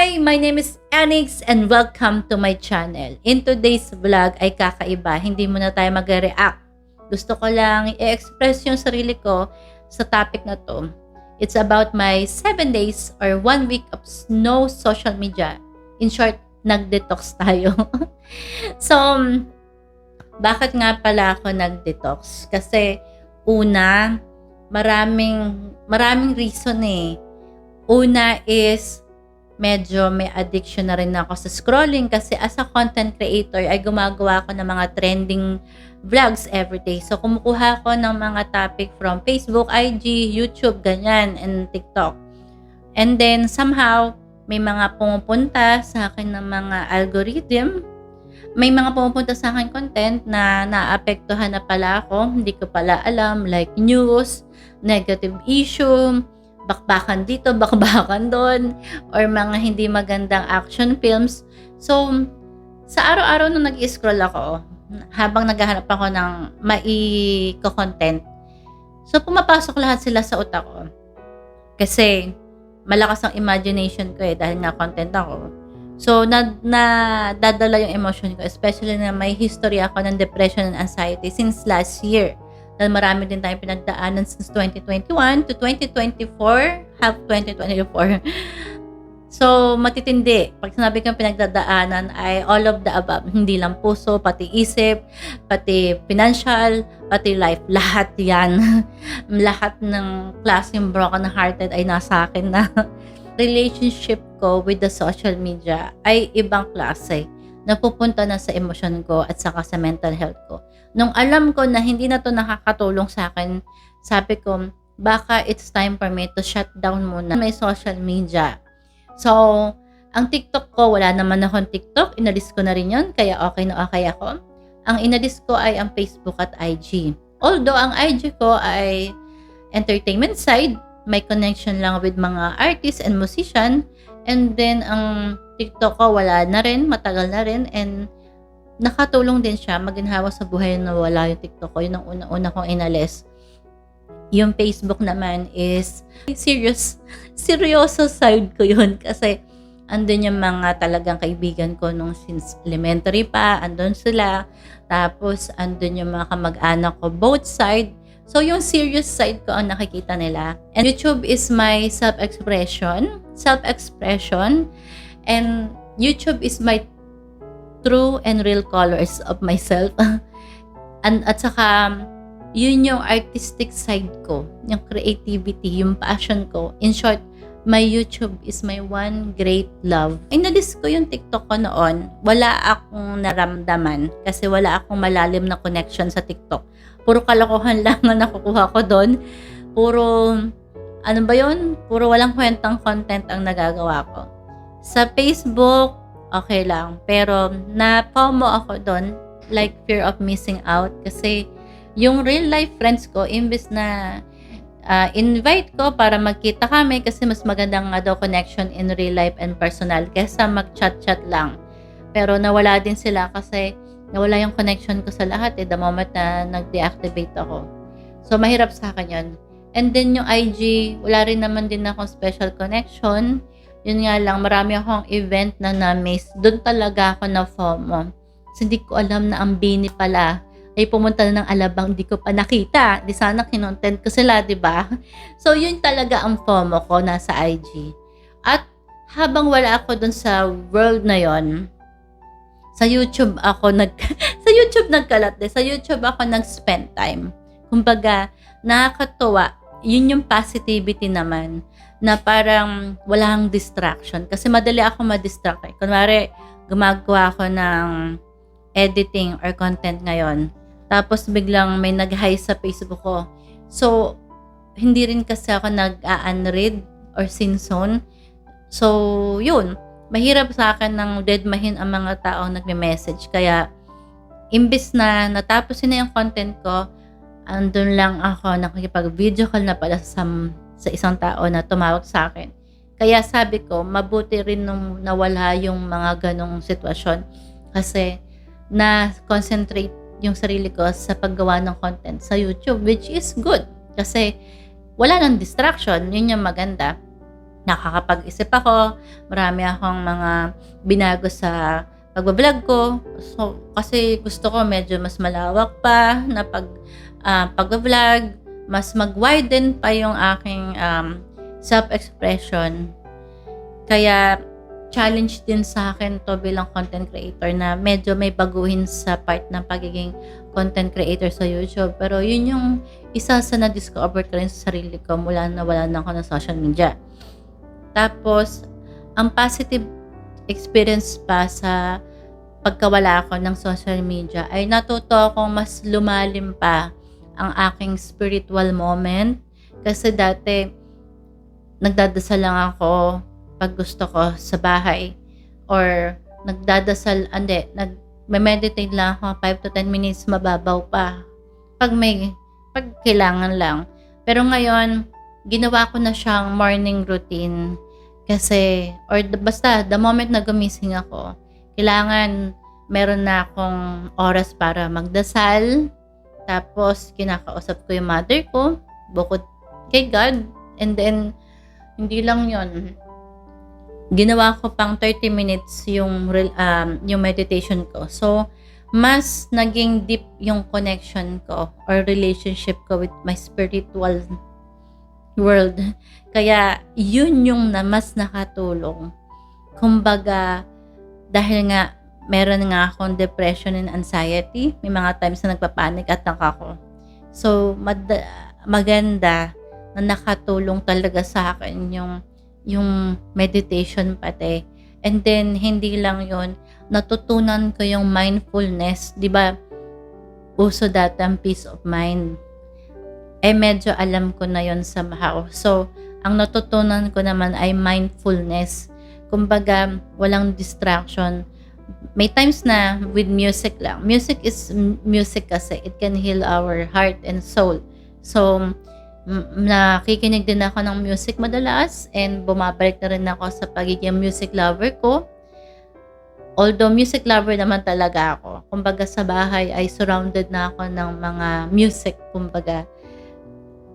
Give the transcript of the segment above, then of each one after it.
Hi! My name is Anix and welcome to my channel. In today's vlog ay kakaiba. Hindi muna tayo mag-react. Gusto ko lang i-express yung sarili ko sa topic na to. It's about my 7 days or 1 week of no social media. In short, nag-detox tayo. So, bakit nga pala ako nag-detox? Kasi una, maraming reason eh. Una is medyo may addiction na rin ako sa scrolling kasi as a content creator ay gumagawa ako ng mga trending vlogs everyday. So, kumukuha ko ng mga topic from Facebook, IG, YouTube, ganyan, and TikTok. And then, somehow, may mga pumupunta sa akin ng mga algorithm. May mga pumupunta sa akin content na naapektuhan na pala ako. Hindi ko pala alam, like news, negative issue, bakbakan dito, bakbakan doon, or mga hindi magandang action films. So, sa araw-araw nung nag-scroll ako, habang naghahanap ako ng mai-content, so pumapasok lahat sila sa utak ko. Kasi, malakas ang imagination ko dahil nga content ako. So, nadadala yung emotion ko, especially na may history ako ng depression and anxiety since last year. Dahil marami din tayong pinagdaanan since 2021 to 2024, half 2024. So, matitindi. Pag sinabi kong pinagdadaanan ay all of the above. Hindi lang puso, pati isip, pati financial, pati life. Lahat yan. Lahat ng klaseng broken-hearted ay nasa akin na. Relationship ko with the social media ay ibang klase. Napupunta na sa emosyon ko at saka sa mental health ko. Nung alam ko na hindi na to nakakatulong sa akin, sabi ko, baka it's time for me to shut down muna my social media. So, ang TikTok ko, wala naman akong TikTok. Inalis ko na rin yun, kaya okay na okay ako. Ang inalis ko ay ang Facebook at IG. Although, ang IG ko ay entertainment side, may connection lang with mga artists and musician. And then, ang TikTok ko, wala na rin, matagal na rin, and nakatulong din siya maginhawa sa buhay na wala yung TikTok ko. Yun ang una-una kong inalis. Yung Facebook naman is seryoso side ko yun kasi andun yung mga talagang kaibigan ko nung since elementary pa, andun sila. Tapos andun yung mga kamag-anak ko both side. So yung serious side ko ang nakikita nila. And YouTube is my self-expression, and YouTube is my true and real colors of myself. At saka, yun yung artistic side ko, yung creativity, yung passion ko. In short, my YouTube is my one great love. Inalis ko yung TikTok ko noon. Wala akong naramdaman kasi wala akong malalim na connection sa TikTok. Puro kalokohan lang ang nakukuha ko doon. Puro, ano ba yun? Puro walang kwentang content ang nagagawa ko. Sa Facebook, okay lang. Pero na-FOMO ako doon, like fear of missing out. Kasi yung real life friends ko, imbes na invite ko para magkita kami kasi mas magandang nga daw connection in real life and personal kaysa mag-chat-chat lang. Pero nawala din sila kasi nawala yung connection ko sa lahat the moment na nag-deactivate ako. So, mahirap sa akin yun. And then yung IG, wala rin naman din akong special connection. Yun nga lang, marami akong event na na-miss. Doon talaga ako na FOMO. Kasi hindi ko alam na ang Bini pala ay pumunta na ng Alabang, hindi ko pa nakita. Di sana kinontent ko sila, di ba? So, yun talaga ang FOMO ko nasa IG. At habang wala ako doon sa world na yon, sa YouTube ako nagkalat din. Sa YouTube ako nag-spend time. Kumbaga, nakakatuwa. Yun yung positivity naman na parang walang distraction. Kasi madali ako ma-distract. Kunwari, gumagawa ako ng editing or content ngayon. Tapos biglang may nag-hi sa Facebook ko. So, hindi rin kasi ako nag-unread or sin zone. So, yun. Mahirap sa akin ng deadmahin ang mga taong nagme-message. Kaya, imbis na natapos na yung content ko, andun lang ako nakikipag-video call na pala sa isang tao na tumawag sa akin. Kaya sabi ko, mabuti rin nung nawala yung mga ganong sitwasyon. Kasi, na-concentrate yung sarili ko sa paggawa ng content sa YouTube, which is good. Kasi, wala nang distraction. Yun yung maganda. nakakapag-isip ako, marami akong mga binago sa pagba-vlog ko. So, kasi gusto ko medyo mas malawak pa na pagba-vlog, mas mag-widen pa yung aking self-expression. Kaya challenge din sa akin to bilang content creator na medyo may baguhin sa part ng pagiging content creator sa YouTube. Pero yun yung isa sa na-discover ko rin sa sarili ko mula na wala na ako ng social media. Tapos, ang positive experience pa sa pagkawala ako ng social media ay natuto akong mas lumalim pa ang aking spiritual moment. Kasi dati, nagdadasal lang ako pag gusto ko sa bahay. Or nagme-meditate lang ako 5 to 10 minutes, mababaw pa. Pag kailangan lang. Pero ngayon, ginawa ko na siyang morning routine. Kasi, basta, the moment na gumising ako, kailangan meron na akong oras para magdasal. Tapos, kinakausap ko yung mother ko, bukod kay God. And then, hindi lang yon, ginawa ko pang 30 minutes yung meditation ko. So, mas naging deep yung connection ko or relationship ko with my spiritual world. Kaya, yun yung mas nakatulong. Kumbaga, dahil nga, meron nga akong depression and anxiety. May mga times na nagpapanik at ako. So, maganda na nakatulong talaga sa akin yung meditation pati. And then, hindi lang yon, natutunan ko yung mindfulness. Diba, uso dati ang peace of mind. Medyo alam ko na yon somehow. So, ang natutunan ko naman ay mindfulness. Kumbaga, walang distraction. May times na with music lang. Music is music kasi it can heal our heart and soul. So, nakikinig din ako ng music madalas and bumabalik na rin ako sa pagiging music lover ko. Although music lover naman talaga ako. Kumbaga sa bahay ay surrounded na ako ng mga music. Kumbaga,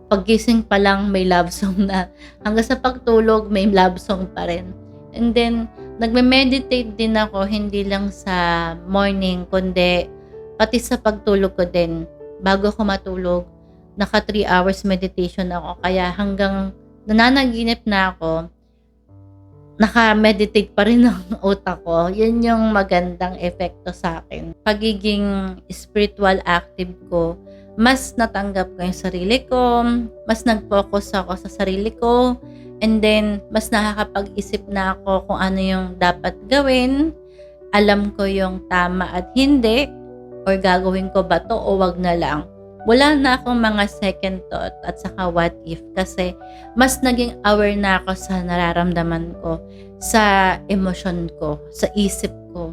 paggising pa lang may love song na. Hanggang sa pagtulog may love song pa rin. And then, nagme-meditate din ako, hindi lang sa morning, kundi pati sa pagtulog ko din. Bago ako matulog, naka 3 hours meditation ako. Kaya hanggang nananaginip na ako, naka-meditate pa rin ang utak ko. Yun yung magandang epekto sa akin. Pagiging spiritual active ko, mas natanggap ko yung sarili ko, mas nag-focus ako sa sarili ko, and then mas nakakapag-isip na ako kung ano yung dapat gawin. Alam ko yung tama at hindi, or gagawin ko ba to o wag na lang. Wala na akong mga second thought at saka what if, kasi mas naging aware na ako sa nararamdaman ko, sa emosyon ko, sa isip ko.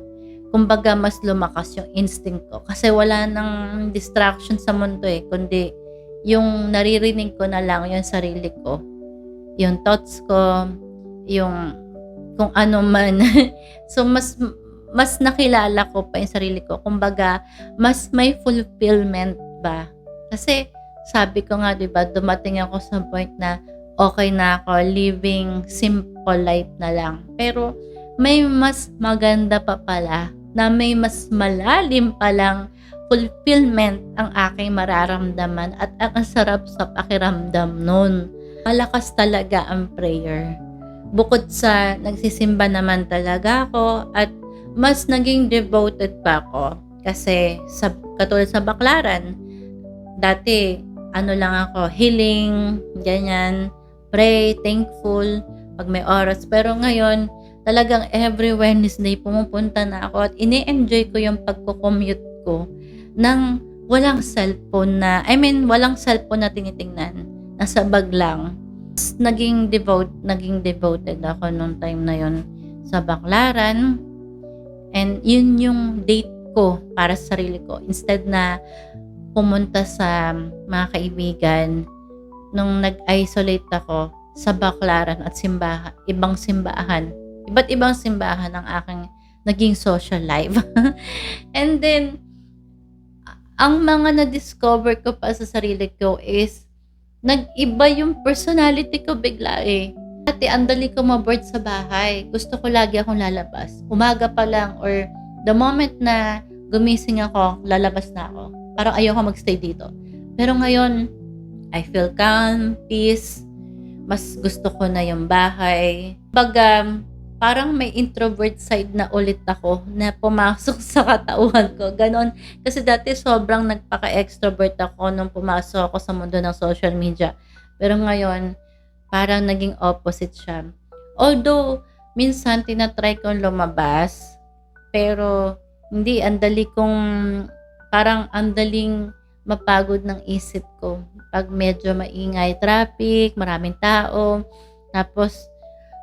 Kumbaga, mas lumakas yung instinct ko. Kasi wala nang distraction sa mundo kundi yung naririnig ko na lang yung sarili ko. Yung thoughts ko, yung kung ano man. So, mas nakilala ko pa yung sarili ko. Kumbaga, mas may fulfillment ba? Kasi, sabi ko nga, diba, dumating ako sa point na okay na ako, living simple life na lang. Pero, may mas maganda pa pala, na may mas malalim palang fulfillment ang aking mararamdaman at ang sarap sa pakiramdam nun. Malakas talaga ang prayer. Bukod sa nagsisimba naman talaga ako at mas naging devoted pa ako. Kasi katulad sa Baclaran, dati lang ako, healing, ganyan, pray, thankful, pag may oras. Pero ngayon, talagang every Wednesday pumupunta na ako at ini-enjoy ko yung pagko-commute ko nang walang cellphone na tinitingnan. Nasa bag lang. Naging devoted ako nung time na yon sa Baclaran. And yun yung date ko para sa sarili ko. Instead na pumunta sa mga kaibigan, nung nag-isolate ako sa Baclaran at iba't ibang simbahan ang aking naging social life. And then, ang mga na-discover ko pa sa sarili ko is, nag-iba yung personality ko bigla Dati ang dali ko ma-bored sa bahay. Gusto ko lagi akong lalabas. Umaga pa lang or the moment na gumising ako, lalabas na ako. Parang ayoko magstay dito. Pero ngayon, I feel calm, peace. Mas gusto ko na yung bahay. Parang may introvert side na ulit ako na pumasok sa katauhan ko. Ganon. Kasi dati sobrang nagpaka-extrovert ako nung pumasok ako sa mundo ng social media. Pero ngayon, parang naging opposite siya. Although, minsan tinatry kong lumabas, pero hindi, parang andaling mapagod ng isip ko. Pag medyo maingay traffic, maraming tao, tapos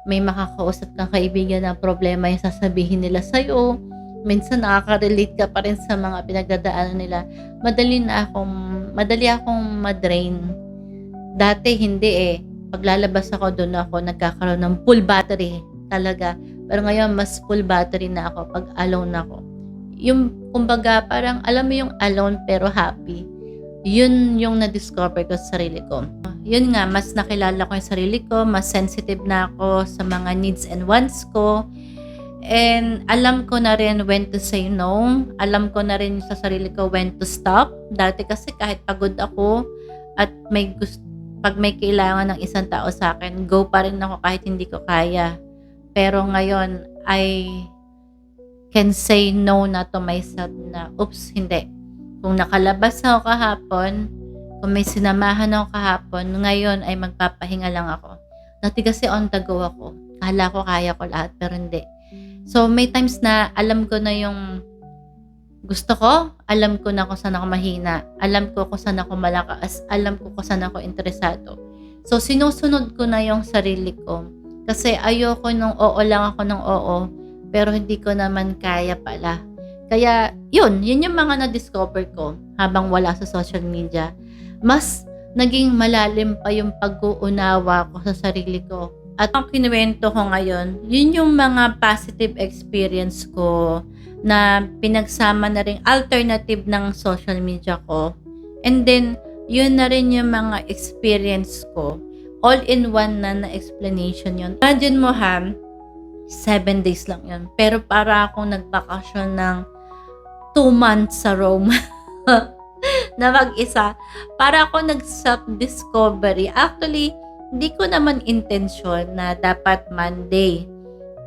may makakausap kang kaibigan na problema yung sasabihin nila sa'yo. Minsan nakaka-relate ka pa rin sa mga pinagdadaanan nila. Madali akong madrain. Dati hindi eh. Paglalabas ako, doon ako nagkakaroon ng full battery talaga. Pero ngayon, mas full battery na ako pag alone ako. Yung, kumbaga, parang alam mo yung alone pero happy. Yun yung na-discover ko sa sarili ko. Yun nga, mas nakilala ko yung sarili ko, mas sensitive na ako sa mga needs and wants ko. And alam ko na rin when to say no. Alam ko na rin sa sarili ko when to stop. Dati kasi kahit pagod ako at pag may kailangan ng isang tao sa akin, go pa rin ako kahit hindi ko kaya. Pero ngayon, I can say no na to myself na, oops, hindi. Kung nakalabas ako kahapon, kung may sinamahan ako kahapon, ngayon ay magpapahinga lang ako. Dati kasi on the go ako. Kala ko kaya ko lahat, pero hindi. So, may times na alam ko na yung gusto ko, alam ko na kung saan ako mahina, alam ko kung saan ako malakas, alam ko kung saan ako interesado. So, sinusunod ko na yung sarili ko. Kasi ayoko nung oo lang ako ng oo, pero hindi ko naman kaya pala. Kaya, yun yung mga na-discover ko habang wala sa social media. Mas naging malalim pa yung pag-uunawa ko sa sarili ko. At ang kinuwento ko ngayon, yun yung mga positive experience ko na pinagsama na rin alternative ng social media ko. And then, yun na rin yung mga experience ko. All in one na explanation yun. Imagine mo 7 days lang yun. Pero para akong nagbakasyon ng 2 months sa Rome. Na mag-isa. Para ako nag-self-discovery. Actually, hindi ko naman intensyon na dapat Monday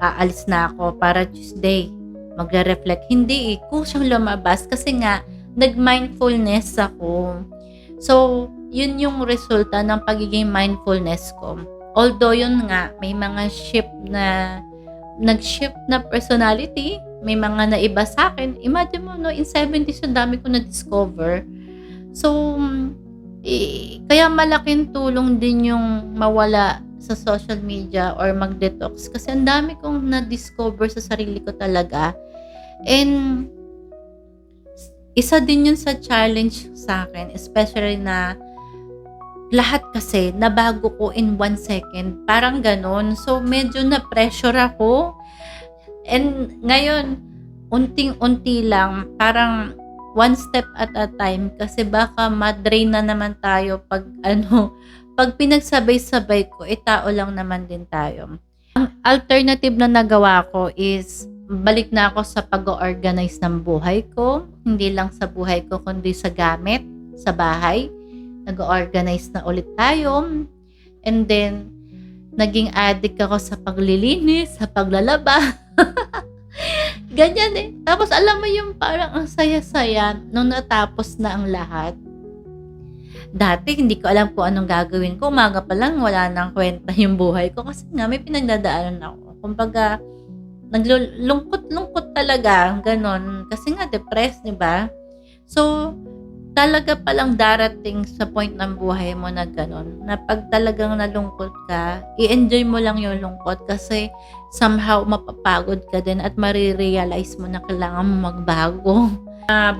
aalis na ako para Tuesday magre-reflect. Hindi kusang lumabas kasi nga nag-mindfulness ako. So, yun yung resulta ng pagiging mindfulness ko. Although yun nga, may mga nag-shift na personality, may mga naiba sa akin. Imagine mo, no, in 70s, yung dami ko na-discover. So, kaya malaking tulong din yung mawala sa social media or mag-detox. Kasi ang dami kong na-discover sa sarili ko talaga. And, isa din yun sa challenge sa akin, especially na lahat kasi nabago ko in 1 second. Parang ganun. So, medyo na-pressure ako. And ngayon, unting-unti lang, parang one step at a time kasi baka madrain na naman tayo pag pinagsabay-sabay ko, tao lang naman din tayo. Ang alternative na nagawa ko is balik na ako sa pag-organize ng buhay ko. Hindi lang sa buhay ko, kundi sa gamit, sa bahay. Nag-organize na ulit tayo. And then, naging addict ako sa paglilinis, sa paglalaba. Ganyan eh. Tapos alam mo yung parang ang saya-saya nung natapos na ang lahat. Dati hindi ko alam kung anong gagawin ko. Umaga pa lang wala nang kwenta yung buhay ko kasi nga may pinagdadaanan ako. Kumbaga, naglulungkot-lungkot talaga, ganon. Kasi nga depressed, di ba? So, talaga palang darating sa point ng buhay mo na ganon, na pag talagang nalungkot ka, i-enjoy mo lang yung lungkot kasi somehow mapapagod ka din at marirealize mo na kailangan mo magbago.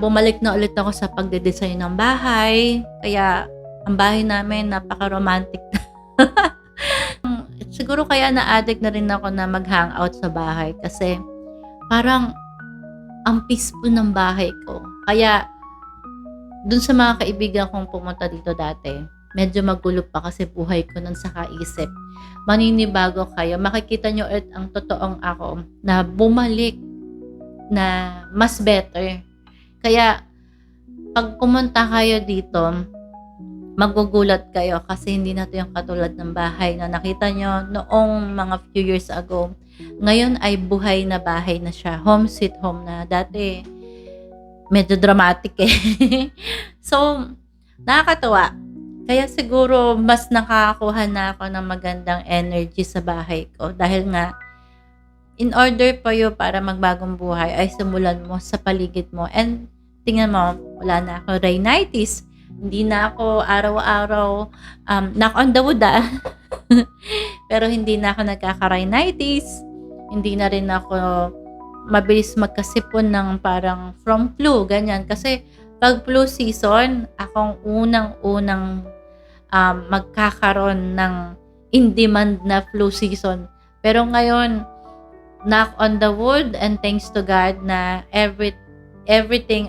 Bumalik na ulit ako sa pagde-design ng bahay, kaya ang bahay namin napaka-romantic. Siguro kaya na-addict na rin ako na mag-hangout sa bahay kasi parang ang peaceful ng bahay ko. Kaya dun sa mga kaibigan kong pumunta dito dati, medyo magulo pa kasi buhay ko nun sa kaisip. Maninibago kayo, makikita nyo ulit ang totoong ako na bumalik na mas better. Kaya, pag pumunta kayo dito, magugulat kayo kasi hindi na 'to yung katulad ng bahay na nakita nyo noong mga few years ago. Ngayon ay buhay na bahay na siya. Home sweet home na. Dati, medyo dramatic eh. So, nakakatuwa. Kaya siguro mas nakakakuha na ako ng magandang energy sa bahay ko. Dahil nga, in order po you para magbagong buhay ay simulan mo sa paligid mo. And tingnan mo, wala na ako rhinitis. Hindi na ako araw-araw knock on the wood pero hindi na ako nagkaka-rhinitis. Hindi na rin ako mabilis magkasipon ng parang from flu, ganyan. Kasi pag flu season, akong unang-unang magkakaroon ng in-demand na flu season. Pero ngayon, knock on the wood and thanks to God na everything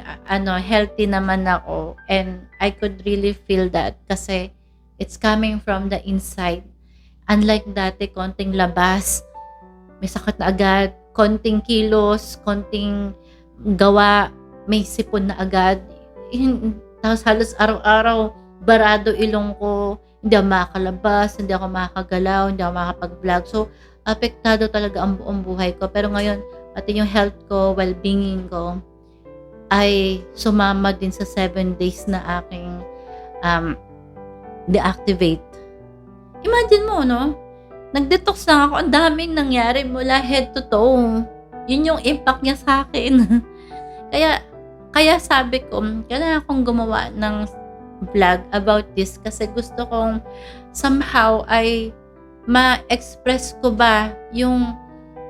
healthy naman ako, and I could really feel that kasi it's coming from the inside. Unlike dati, konting labas, may sakit na agad, konting kilos, konting gawa, may sipon na agad. Tapos halos araw-araw, barado ilong ko, hindi ako makakalabas, hindi ako makakagalaw, hindi ako makakapag-vlog. So, apektado talaga ang buong buhay ko. Pero ngayon, pati yung health ko, well-being ko, ay sumama din sa 7 days na aking deactivate. Imagine mo, no? Nag-detox lang ako. Ang daming nangyari mula head to toe. Yun yung impact niya sa akin. kaya sabi ko, kailangan akong gumawa ng vlog about this kasi gusto kong somehow ay ma-express ko ba yung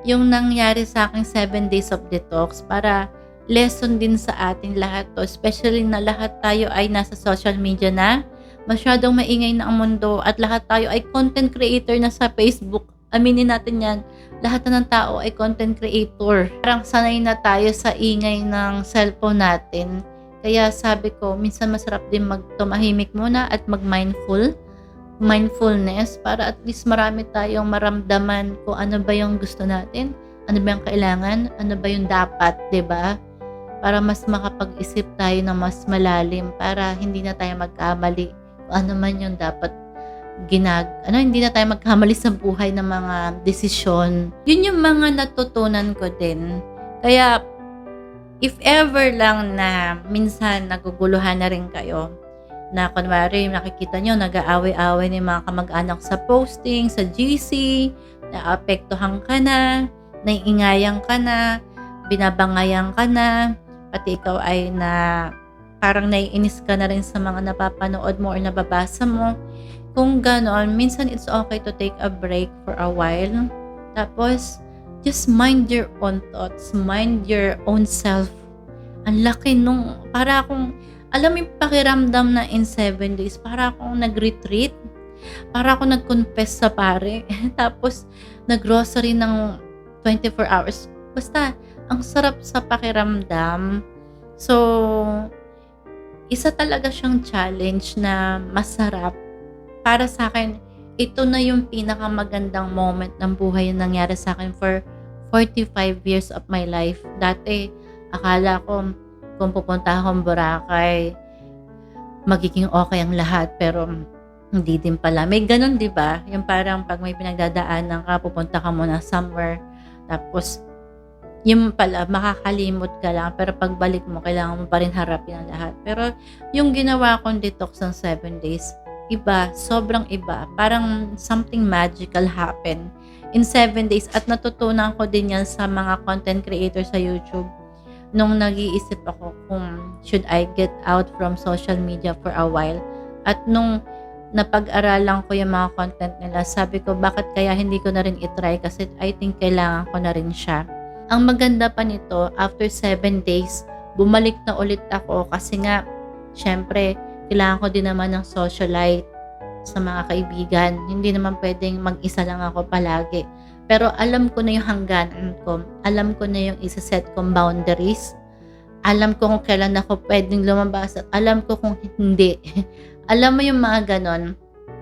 nangyari sa aking 7 days of detox para lesson din sa ating lahat to, especially na lahat tayo ay nasa social media na, masyadong maingay na ang mundo at lahat tayo ay content creator na sa Facebook. Aminin natin yan, lahat na ng tao ay content creator. Parang sanay na tayo sa ingay ng cellphone natin. Kaya sabi ko, minsan masarap din magtumahimik muna at mindfulness para at least marami tayong maramdaman kung ano ba yung gusto natin, ano ba yung kailangan, ano ba yung dapat, 'di ba? Para mas makapag-isip tayo ng mas malalim para hindi na tayo magkamali kung ano man yung dapat hindi na tayo magkamali sa buhay ng mga desisyon. Yun yung mga natutunan ko din. Kaya if ever lang na minsan naguguluhan na rin kayo, na kunwari nakikita nyo nag-aaway-aaway ng mga kamag-anak sa posting, sa GC, naapektuhan ka na, naiingayan ka na, binabangayan ka na, pati ikaw ay parang naiinis ka na rin sa mga napapanood mo or nababasa mo. Kung ganon, minsan it's okay to take a break for a while. Tapos, just mind your own thoughts, mind your own self. Ang laki para akong, alam mo yung pakiramdam na in 7 days, para akong nag-retreat, para akong nag-confess sa pare, tapos nag-grocery ng 24 hours. Basta, ang sarap sa pakiramdam. So, isa talaga siyang challenge na masarap. Para sa akin, ito na yung pinakamagandang moment ng buhay yung nangyari sa akin for 45 years of my life. Dati, akala ko kung pupunta akong Boracay, magiging okay ang lahat. Pero, hindi din pala. May ganun, di ba? Yung parang pag may pinagdadaanan ka, pupunta ka muna somewhere. Tapos, yung pala, makakalimot ka lang. Pero pagbalik mo, kailangan mo pa rin harapin ang lahat. Pero, yung ginawa kong detox ng 7 days, iba, sobrang iba. Parang something magical happen in 7 days. At natutunan ko din yan sa mga content creators sa YouTube. Nung nag-iisip ako kung should I get out from social media for a while. At nung napag-aralan ko yung mga content nila, sabi ko, bakit kaya hindi ko na rin itry? Kasi I think kailangan ko na rin siya. Ang maganda pa nito, after 7 days, bumalik na ulit ako kasi nga, syempre, kailangan ko din naman ng socialite sa mga kaibigan. Hindi naman pwedeng mag-isa lang ako palagi. Pero alam ko na yung hangganan ko. Alam ko na yung isa-set kong boundaries. Alam ko kung kailan ako pwedeng lumabas at alam ko kung hindi. Alam mo yung mga ganon?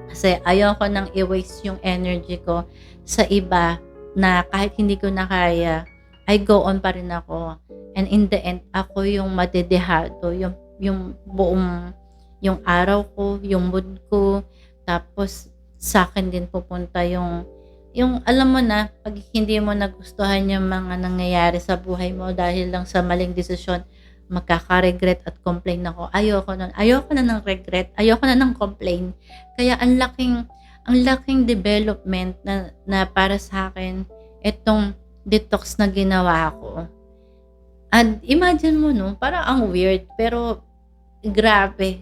Kasi ayoko nang i-waste yung energy ko sa iba na kahit hindi ko na kaya, I go on pa rin ako. And in the end, ako yung madedehado, yung buong, yung araw ko, yung mood ko, tapos sa akin din pupunta yung alam mo na, pag hindi mo nagustuhan yung mga nangyayari sa buhay mo dahil lang sa maling desisyon, magkaka-regret at complain ako. Ayoko nun. Ayoko na ng regret. Ayoko na ng complain. Kaya ang laking development na para sa akin itong detox na ginawa ko. And imagine mo no, parang ang weird pero grabe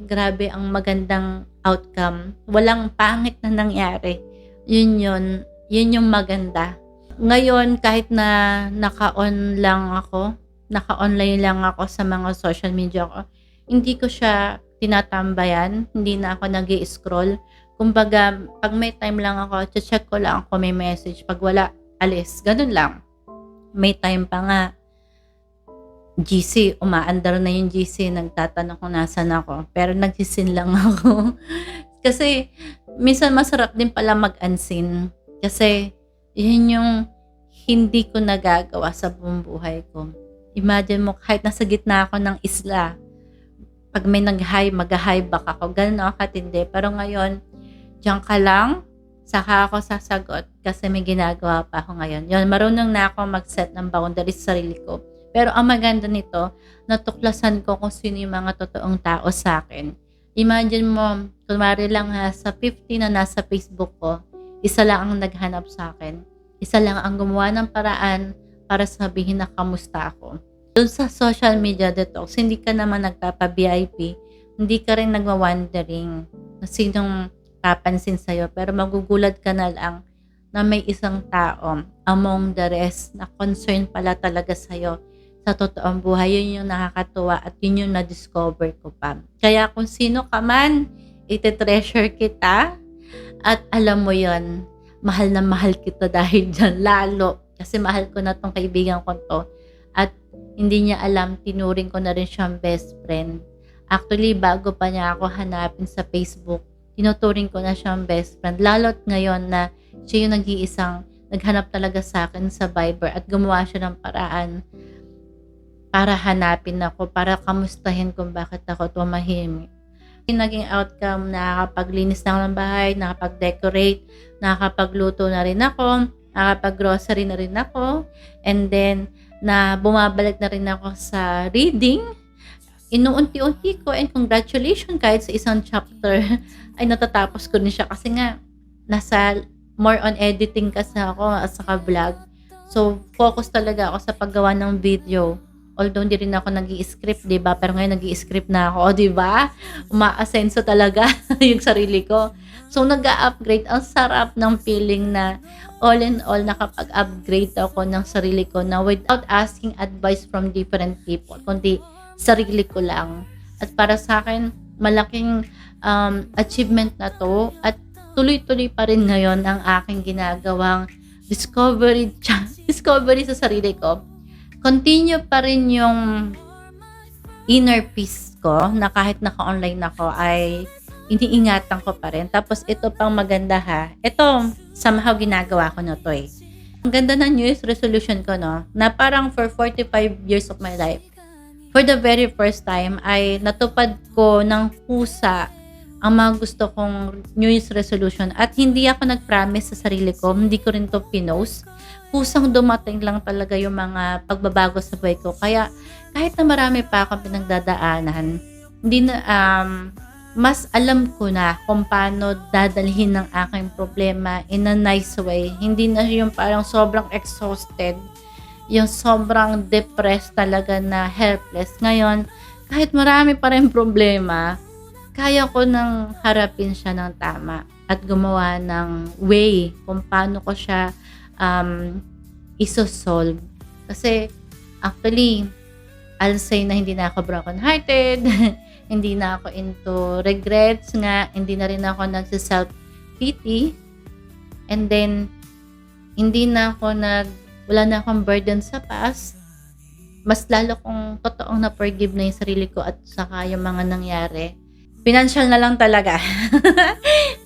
ang magandang outcome. Walang pangit na nangyari. Yun yung maganda. Ngayon kahit na naka-online lang ako sa mga social media ko, hindi ko siya tinatambayan, hindi na ako nag-i-scroll. Kumbaga, pag may time lang ako, check ko lang kung may message. Pag wala, alis. Ganun lang. May time pa nga, GC, umaandar na yung GC, nagtatanong kung nasan ako. Pero nagsisin lang ako. Kasi, minsan masarap din pala mag-unseen. Kasi, yun yung hindi ko nagagawa sa buong buhay ko. Imagine mo, kahit nasa gitna ako ng isla, pag may nag-hi, mag-hi back ako. Ganun ako katindi. Pero ngayon, diyan ka lang, saka ako sasagot kasi may ginagawa pa ako ngayon. Yun, marunong na ako mag-set ng boundaries sa sarili ko. Pero ang maganda nito, natuklasan ko kung sino yung mga totoong tao sa akin. Imagine mo, kunwari lang sa 50 na nasa Facebook ko, isa lang ang naghanap sa akin. Isa lang ang gumawa ng paraan para sabihin na kamusta ako. Doon sa social media detox, hindi ka naman nagpapa-VIP, hindi ka rin nagwa-wondering na sinong papansin sa'yo, pero magugulat ka na lang na may isang tao among the rest na concern pala talaga sa'yo sa totoong buhay. Yun yung nakakatuwa at yun yung na-discover ko pa. Kaya kung sino ka man, ite-treasure kita at alam mo yon, mahal na mahal kita dahil dyan, lalo. Kasi mahal ko na tong kaibigan ko to. At hindi niya alam, tinuring ko na rin siyang best friend. Actually, bago pa niya ako hanapin sa Facebook, tinuturing ko na siyang best friend. Lalo't ngayon na siya yung nag-iisang naghanap talaga sa akin sa Viber at gumawa siya ng paraan para hanapin ako, para kamustahin kung bakit ako tumahimik. Naging outcome, nakakapaglinis na ako ng bahay, nakapag-decorate, nakakapagluto na rin ako, nakapag-grocery na rin ako, and then na bumabalik na rin ako sa reading. Inuunti-unti ko, and congratulations, kahit sa isang chapter ay natatapos ko din siya kasi nga nasa more on editing kasi ako at saka vlog. So focus talaga ako sa paggawa ng video. Although hindi rin ako nag-i-script, 'di ba? Pero ngayon nag-i-script na ako, 'di ba? Umaasenso talaga yung sarili ko. So nag-a-upgrade. Ang sarap ng feeling na all in all nakapag-upgrade ako ng sarili ko na without asking advice from different people, kundi sarili ko lang. At para sa akin, malaking achievement na 'to at tuloy-tuloy pa rin ngayon ang aking ginagawang discovery sa sarili ko. Continue pa rin yung inner peace ko na kahit naka-online ako ay iniingatan ko pa rin. Tapos ito pang maganda ha. Ito, somehow ginagawa ko na to eh. Ang ganda ng New Year's resolution ko no, na parang for 45 years of my life, for the very first time ay natupad ko ng kusa ang mga gusto kong New Year's resolution at hindi ako nag-promise sa sarili ko, hindi ko rin to pinost. Kusang dumating lang talaga yung mga pagbabago sa buhay ko. Kaya kahit na marami pa akong pinagdadaanan, hindi na, mas alam ko na kung paano dadalhin ng aking problema in a nice way. Hindi na yung parang sobrang exhausted, yung sobrang depressed talaga na helpless. Ngayon, kahit marami pa rin problema, kaya ko nang harapin siya ng tama at gumawa ng way kung paano ko siya isosolve. Kasi actually, I'll say na hindi na ako broken-hearted, hindi na ako into regrets nga, hindi na rin ako nagsa-self-pity, and then hindi na ako wala na akong burden sa past. Mas lalo kong totoong na-forgive na yung sarili ko at saka yung mga nangyari. Financial na lang talaga.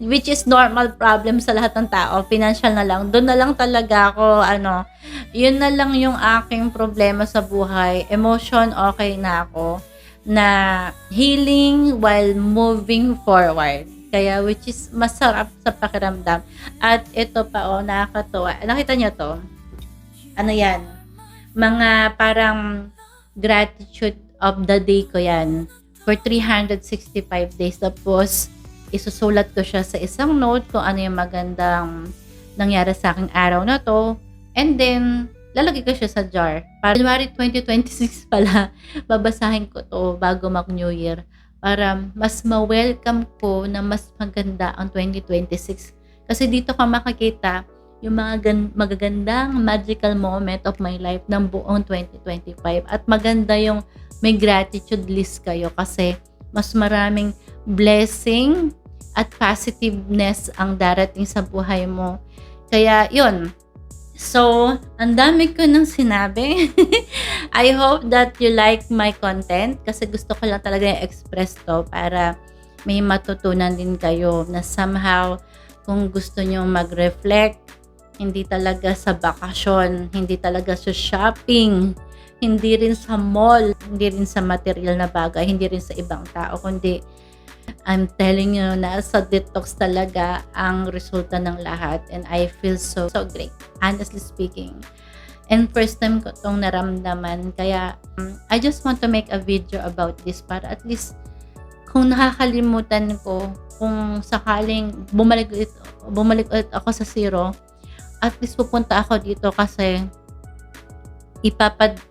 Which is normal problem sa lahat ng tao. Financial na lang. Doon na lang talaga ako, yun na lang yung aking problema sa buhay. Emotion, okay na ako. Na healing while moving forward. Kaya, which is masarap sa pakiramdam. At ito pa, nakakatuwa. Nakita nyo to? Ano yan? Mga parang gratitude of the day ko yan. For 365 days. Tapos, isusulat ko siya sa isang note kung ano yung magandang nangyari sa aking araw na to. And then, lalagay ko siya sa jar. Para January 2026 pala, babasahin ko to bago mag-New Year. Para mas ma-welcome ko na mas maganda ang 2026. Kasi dito ka makakita yung mga magagandang magical moment of my life ng buong 2025. At maganda yung may gratitude list kayo kasi mas maraming blessing at positiveness ang darating sa buhay mo. Kaya, yun. So, ang dami ko nang sinabi. I hope that you like my content kasi gusto ko lang talaga i-express to para may matutunan din kayo na somehow kung gusto nyo mag-reflect, hindi talaga sa bakasyon, hindi talaga sa shopping, hindi rin sa mall, hindi rin sa material na bagay, hindi rin sa ibang tao, kundi I'm telling you na sa detox talaga ang resulta ng lahat and I feel so great, honestly speaking. And first time ko itong naramdaman, kaya I just want to make a video about this para at least kung nakakalimutan ko, kung sakaling bumalik ulit ako sa zero, at least pupunta ako dito kasi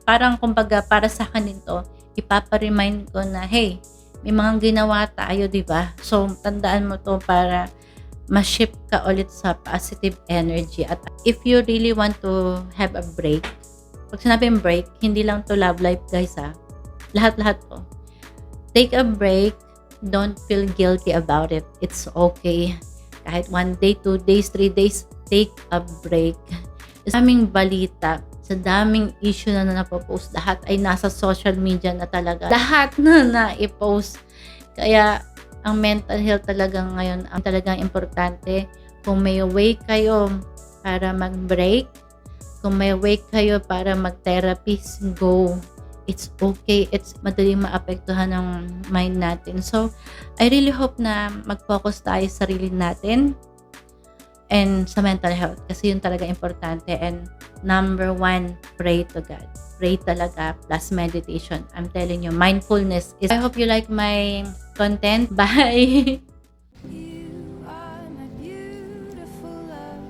parang kumbaga para sa akin dito, ipapa-remind ko na, hey, may mga ginawa tayo, di ba? So, tandaan mo to para ma-shift ka ulit sa positive energy. At if you really want to have a break, pag sinabing break, hindi lang to love life, guys, ha? Lahat-lahat to. Take a break. Don't feel guilty about it. It's okay. Kahit 1 day, 2 days, 3 days, take a break. Sa daming balita, sa daming issue na napopost, lahat ay nasa social media na talaga. Lahat na na-post. Kaya, ang mental health talaga ngayon, ang talagang importante. Kung may way kayo para mag-break, kung may way kayo para mag-therapy, go. It's okay. It's madaling maapektuhan ng mind natin. So, I really hope na mag-focus tayo sa sarili natin and sa mental health kasi yun talaga importante. And number 1, pray to God. Pray talaga plus meditation. I'm telling you, mindfulness is... I hope you like my content. Bye! You are my beautiful love,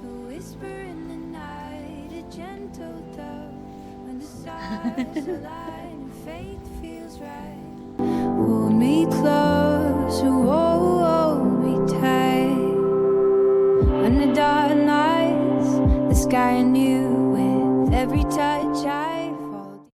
a whisper in the night, a gentle dove. When the stars align and faith feels right, hold me close, hold me tight. When the dark nights, the sky anew with every touch I